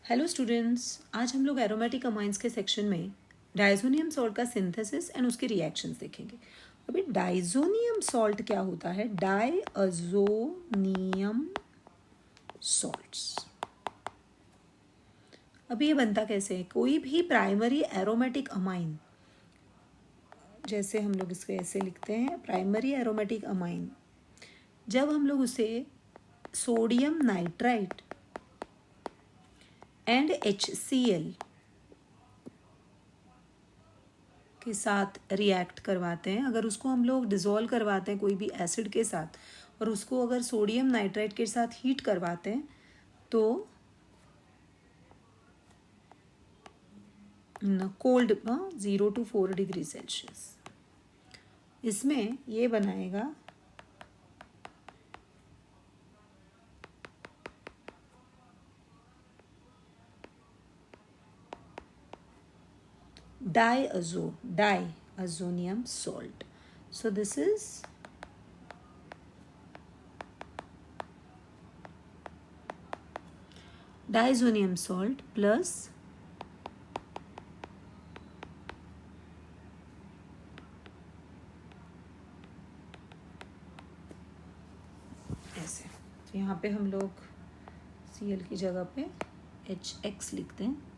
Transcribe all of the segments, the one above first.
Hello students, आज हम लोग एरोमेटिक अमाइंस के सेक्शन में डाइजोनियम सॉल्ट का सिंथेसिस एंड उसके रिएक्शंस देखेंगे। अभी डाइजोनियम सॉल्ट क्या होता है? डाइअज़ोनियम सॉल्ट्स। अभी ये बनता कैसे है? कोई भी प्राइमरी एरोमेटिक अमाइन, जैसे हम लोग इसको ऐसे लिखते हैं प्राइमरी एरोमेटिक अमाइन, जब हम लोग उसे सोडियम नाइट्राइट एंड HCl के साथ रिएक्ट करवाते हैं, अगर उसको हम लोग डिज़ोल्व करवाते हैं कोई भी एसिड के साथ और उसको अगर सोडियम नाइट्राइट के साथ हीट करवाते हैं तो कोल्ड 0 to 4 डिग्री सेल्सियस, इसमें ये बनाएगा diazonium salt. So this is diazonium salt plus ऐसे, तो यहाँ पे हम लोग Cl की जगह पे HX लिखते हैं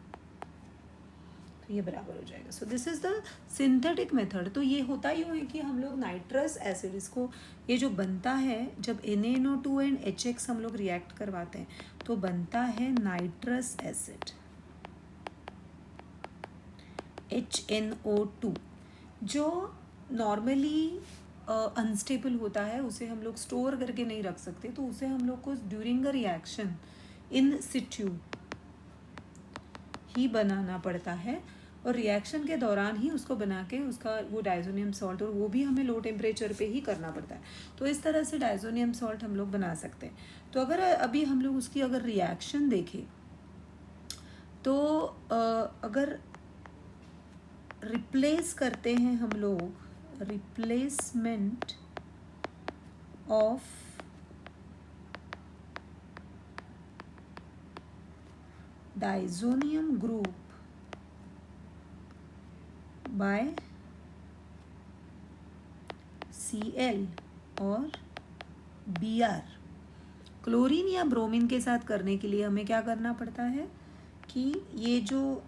तो ये बराबर हो जाएगा. So this is the synthetic method. तो ये होता यूँ है कि हम लोग नाइट्रस एसिड, इसको ये जो बनता है जब NaNO2 एंड HX हम लोग रिएक्ट करवाते हैं तो बनता है नाइट्रस एसिड HNO2, जो नॉर्मली अनस्टेबल होता है, उसे हम लोग स्टोर करके नहीं रख सकते, तो उसे हम लोग को ड्यूरिंग अ रिएक्शन इन सिट्यू ही बनाना पड़ता है और रिएक्शन के दौरान ही उसको बना के उसका वो डाइज़ोनियम सॉल्ट, और वो भी हमें लो टेम्परेचर पे ही करना पड़ता है. तो इस तरह से डाइज़ोनियम सॉल्ट हम लोग बना सकते हैं. तो अगर अभी हम लोग उसकी अगर रिएक्शन देखें तो अगर रिप्लेस करते हैं हम लोग, replacement of diazonium group by Cl और Br, क्लोरीन या ब्रोमीन के साथ करने के लिए हमें क्या करना पड़ता है कि ये जो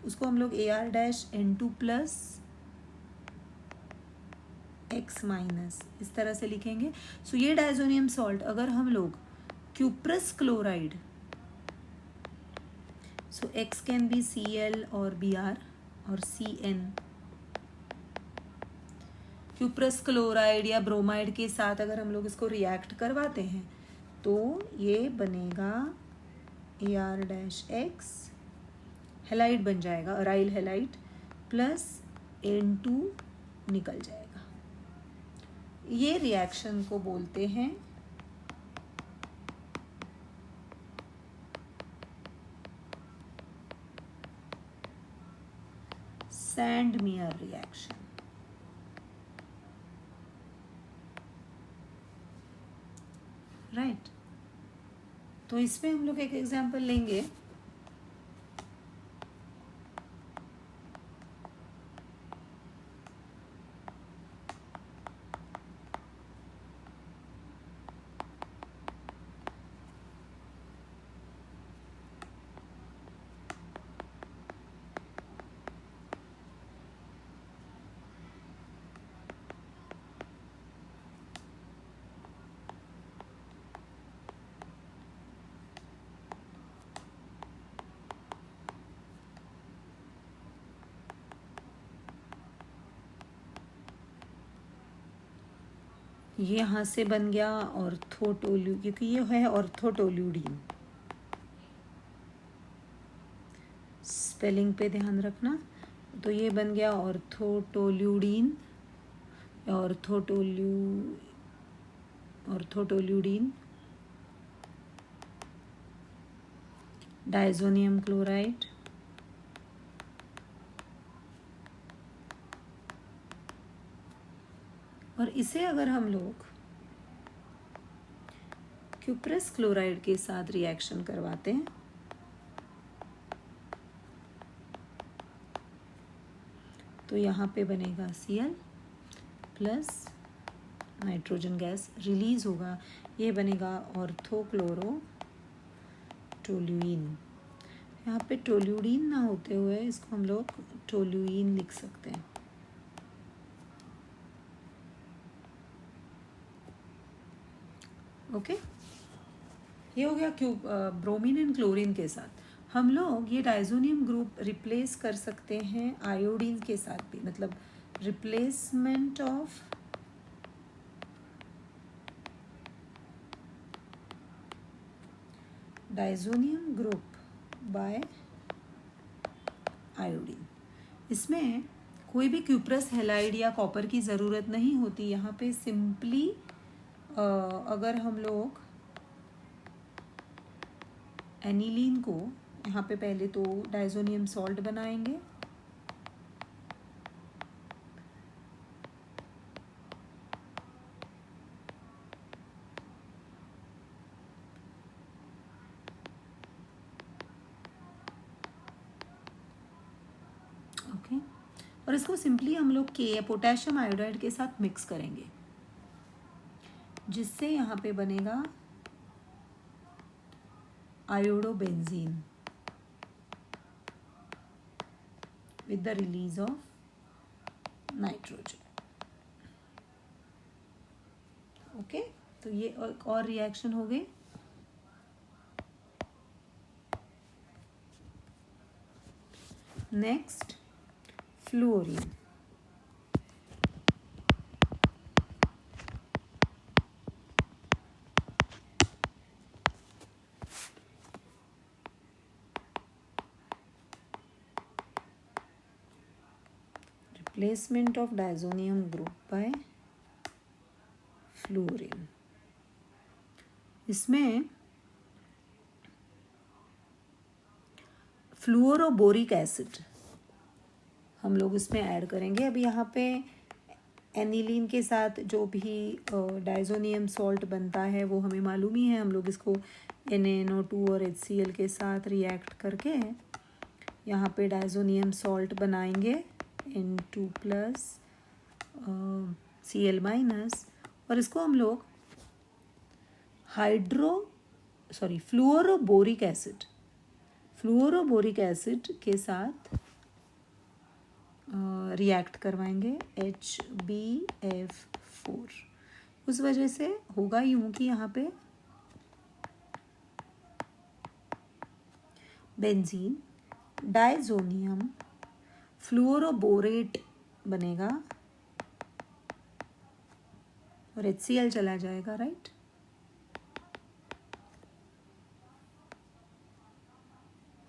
उसको हम लोग Ar-N2 प्लस X माइनस इस तरह से लिखेंगे. सो ये डाइज़ोनियम सॉल्ट अगर हम लोग cuprous chloride, so X can be Cl और Br और Cn, क्यूप्रस क्लोराइड या ब्रोमाइड के साथ अगर हम लोग इसको रिएक्ट करवाते हैं तो ये बनेगा Ar-X, हेलाइड बन जाएगा, अराइल हेलाइड प्लस N2 निकल जाएगा. ये रिएक्शन को बोलते हैं सैंडमेयर रिएक्शन. राइट. तो इसमें हम लोग एक एग्जांपल लेंगे. ये यहाँ से बन गया ऑर्थोटोल्यू, क्योंकि ये है ऑर्थोटोल्यूडीन. स्पेलिंग पे ध्यान रखना. तो ये बन गया ऑर्थोटोल्यूडीन, ऑर्थोटोल्यूडीन, डाइज़ोनियम क्लोराइड, और इसे अगर हम लोग क्यूप्रस क्लोराइड के साथ रिएक्शन करवाते हैं तो यहाँ पे बनेगा Cl plus nitrogen gas release होगा, ये बनेगा ऑर्थोक्लोरोटोल्यूइन। यहाँ पे टोल्यूडीन ना होते हुए इसको हम लोग टोल्यूइन लिख सकते हैं। ओके, ये हो गया ब्रोमीन एंड क्लोरीन के साथ। हम लोग ये डाइजोनियम ग्रुप रिप्लेस कर सकते हैं आयोडीन के साथ भी, मतलब replacement of diazonium group by iodine. इसमें कोई भी क्यूप्रस हैलाइड या कॉपर की ज़रूरत नहीं होती। यहाँ पे सिंपली अगर हम लोग एनिलीन को यहाँ पे पहले तो डाइजोनियम सॉल्ट बनाएंगे, ओके, और इसको सिंपली हम लोग पोटेशियम आयोडाइड के साथ मिक्स करेंगे, जिससे यहाँ पे बनेगा iodobenzene with the release of nitrogen. Okay, तो ये एक और रिएक्शन हो गई। Next fluorine. Replacement of diazonium group by fluorine। इसमें फ्लूओरोबोरिक एसिड हम लोग इसमें ऐड करेंगे। अब यहाँ पे एनिलीन के साथ जो भी डाइजोनियम सॉल्ट बनता है वो हमें मालूम ही है। हम लोग इसको NaNO2 और HCl के साथ रिएक्ट करके यहाँ पे डाइजोनियम सॉल्ट बनाएंगे N2 प्लस Cl माइनस, और इसको हम लोग फ्लूओरोबोरिक एसिड के साथ रिएक्ट करवाएंगे HbF4। उस वजह से होगा यूं कि यहाँ पे बेंजीन डाइजोनियम फ्लूओरोबोरेट बनेगा और HCl चला जाएगा, राइट।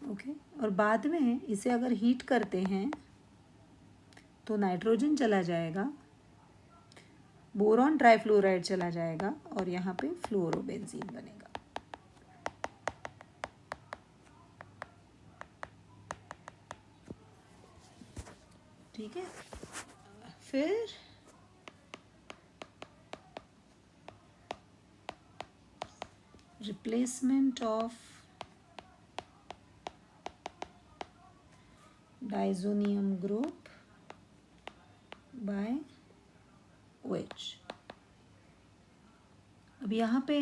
ओके, और बाद में इसे अगर हीट करते हैं तो नाइट्रोजन चला जाएगा, बोरॉन ट्राइफ्लोराइड चला जाएगा और यहाँ पे फ्लोरोबेंजीन बनेगा। ठीक है, फिर replacement of diazonium group by OH। अब यहाँ पे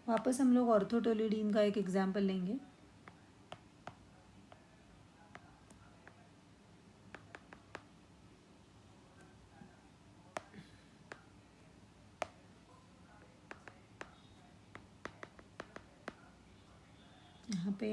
वापस हम लोग ऑर्थोटोल्यूडीन का एक एग्जाम्पल लेंगे। यहाँ पे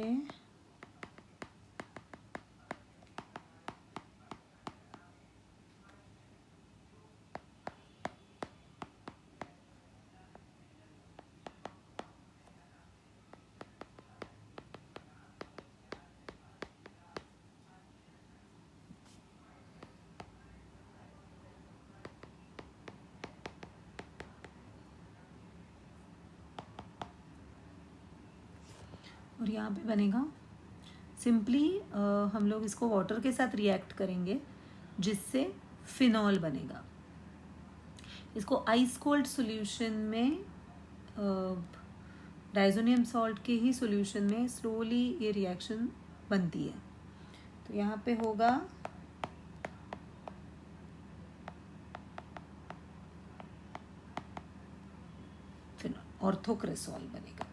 और यहाँ पे बनेगा सिंपली हम लोग इसको वाटर के साथ रिएक्ट करेंगे, जिससे फिनॉल बनेगा। इसको आइस कोल्ड सॉल्यूशन में डाइजोनियम सॉल्ट के ही सॉल्यूशन में स्लोली ये रिएक्शन बनती है। तो यहाँ पे होगा ऑर्थोक्रेसॉल बनेगा।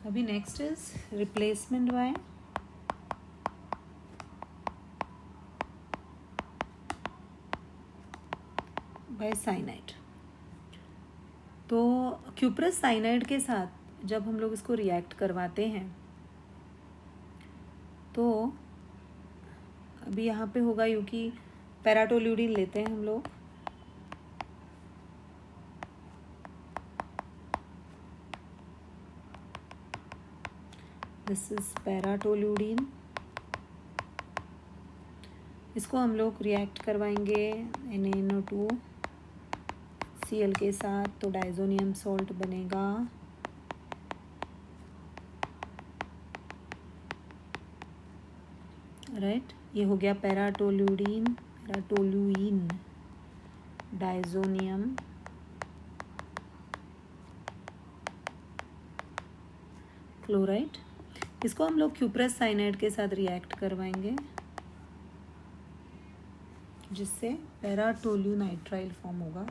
अभी next is replacement bye cyanide. तो क्यूप्रस साइनाइड के साथ जब हम लोग इसको रिएक्ट करवाते हैं तो अभी यहाँ पे होगा यूँ कि पैराटोल्यूडिन लेते हैं हम लोग, दिस इज पैराटोल्यूडिन। इसको हम लोग रिएक्ट करवाएंगे NaNO2 Cl के साथ, तो डाइजोनियम सॉल्ट बनेगा। राइट, ये हो गया पैराटोल्यूइन डाइजोनियम क्लोराइड। इसको हम लोग क्यूप्रस साइनाइड के साथ रिएक्ट करवाएंगे जिससे पैराटोल्यूनाइट्राइल फॉर्म होगा।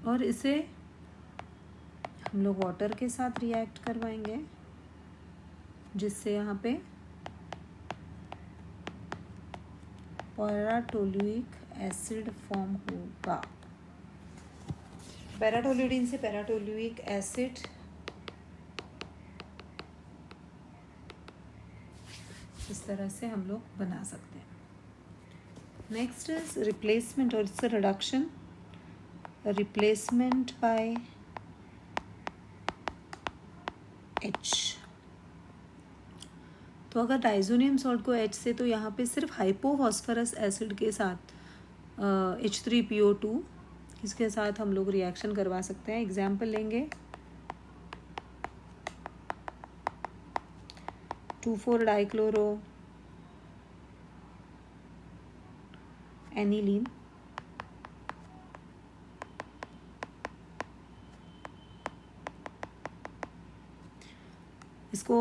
और इसे हम लोग वाटर के साथ रिएक्ट करवाएंगे जिससे यहाँ पे पैराटोलुइक एसिड फॉर्म होगा। पैराटोल्यूडिन से पैराटोलुइक एसिड इस तरह से हम लोग बना सकते हैं। नेक्स्ट इज रिप्लेसमेंट और it's reduction, replacement bye H। तो अगर डाइजोनियम सॉल्ट को H से, तो यहाँ पे सिर्फ हाइपोफॉस्फरस एसिड के साथ H3PO2 इसके साथ हम लोग रिएक्शन करवा सकते हैं। एग्जाम्पल लेंगे 2,4 डाइक्लोरो एनिलीन, इसको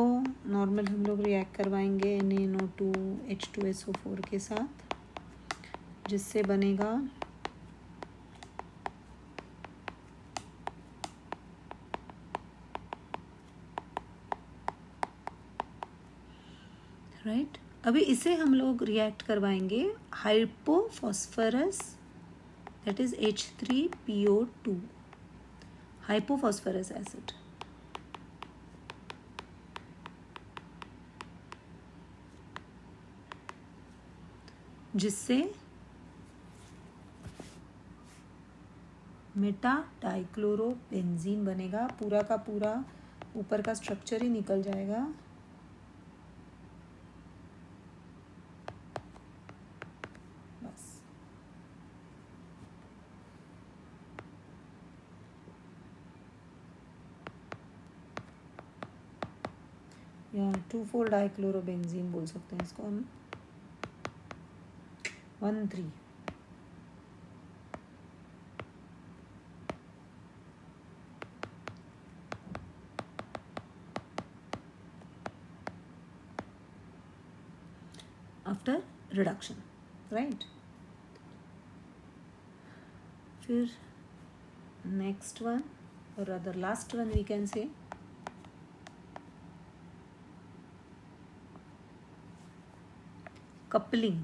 नॉर्मल हम लोग रिएक्ट करवाएंगे NaNO2 H2SO4 के साथ जिससे बनेगा राइट। अभी इसे हम लोग रिएक्ट करवाएंगे हाइपोफॉस्फरस, दैट इज H3PO2 हाइपोफॉस्फरस एसिड, जिससे मेटा डाइक्लोरोबेंजीन बनेगा। पूरा का पूरा ऊपर का स्ट्रक्चर ही निकल जाएगा। बस या 2,4 डाइक्लोरोबेंजीन बोल सकते हैं इसको हम। 1,3 आफ्टर रिडक्शन, राइट। फिर नेक्स्ट वन और other last one we can say coupling.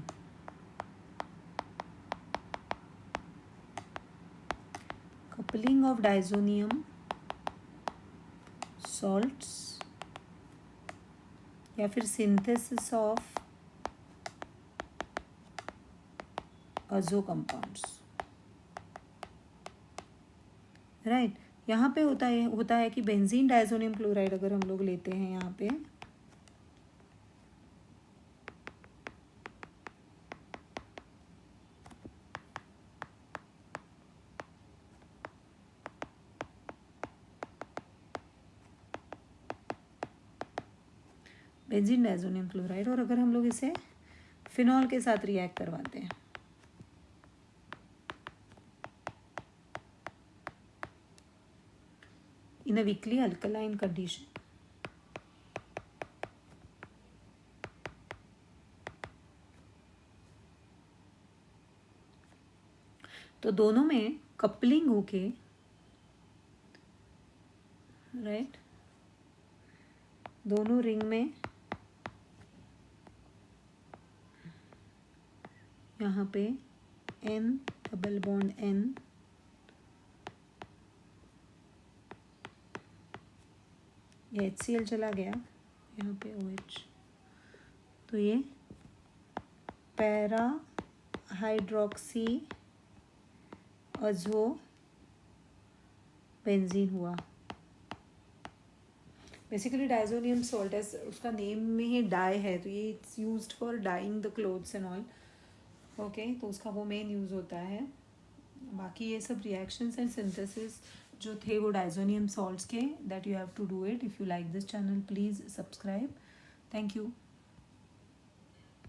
Coupling of diazonium salts या फिर synthesis of azo compounds, right. यहाँ पे होता है कि बेंजीन डाइजोनियम क्लोराइड अगर हम लोग लेते हैं, यहाँ पे बेंजीन डाइजोनियम क्लोराइड, और अगर हम लोग इसे फिनॉल के साथ रिएक्ट करवाते हैं in a weakly alkaline condition. तो दोनों में कपलिंग होके, राइट, दोनों रिंग में यहाँ पे N डबल बॉन्ड N, ये HCl चला गया, यहाँ पे OH, तो ये पैरा हाइड्रोक्सी अज़ो बेंजीन हुआ. बेसिकली डाइजोनियम सॉल्ट, उसका नेम में ही डाई है, तो ये it's used for dyeing the clothes and all. Okay, तो उसका वो मेन यूज़ होता है. बाकी ये सब रिएक्शंस एंड सिंथेसिस जो थे वो डाइजोनियम सॉल्ट्स के, that you have to do it. If you like this channel please subscribe. Thank you.